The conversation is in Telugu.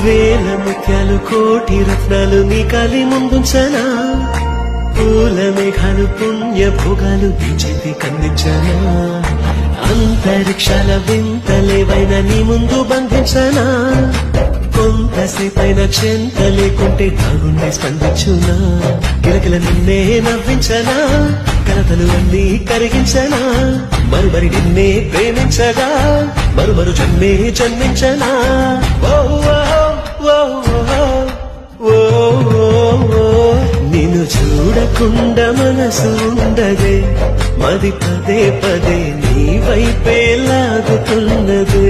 వేల ముత్యాలు కోటి రత్నాలు నీ కాలి ముందుంచనా పూల మేఘాలు పుణ్య భోగాలు నీ చేతి కందించనా అంతరిక్షాల వింతలేవైనా నీ ముందు బంధించనా కొంతసేపైన చెంత లేకుంటే నా గుండె స్పందించునా కిలకిల నిన్నే నవ్వించనా కలతలు అన్నీ కరిగించనా మరుమరి నిన్నే ప్రేమించగా మరుమరు జన్మే జన్మించనా ఓ ఓ ఓ ఓ నిన్ను చూడకుండా మనసు ఉండదే మది పదే పదే నీ వైపే లాగుతున్నదే